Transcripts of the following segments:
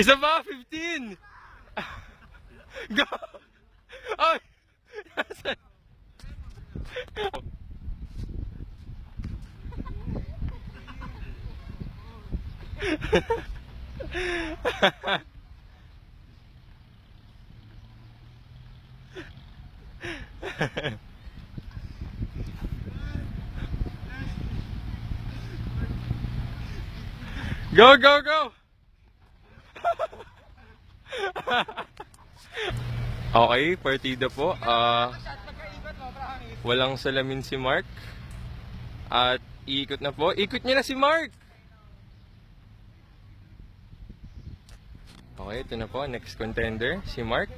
Isa pa, 15! Go! Ay! Go, go, go! Okay, partida po. Walang salamin si Mark. At iikot na po. Ikot niya na si Mark! Okay, ito na po. Next contender, si Mark.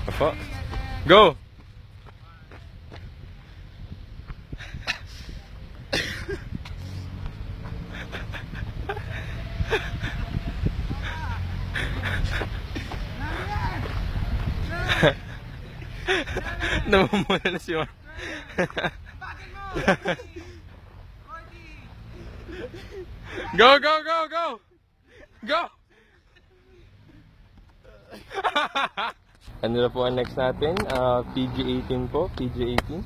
Apo. Go! Namumula na si Mark. Go, go, go, go! Go! Ano na po ang next natin? PG-18 po. PG-18.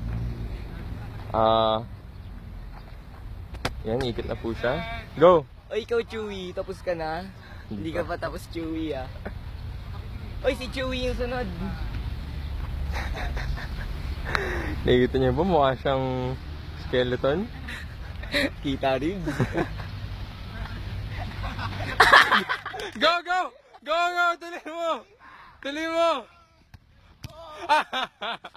Yan, ikot na po siya. Go! Oy, ikaw Chewy, tapos ka na? Hindi ka pa tapos Chewy ah. Oy, si Chewy yung sunod. Nakikita niyo ba? Mukha siyang skeleton. Kita rin. Go, go! Go, go! Tuloy mo! Tuloy mo!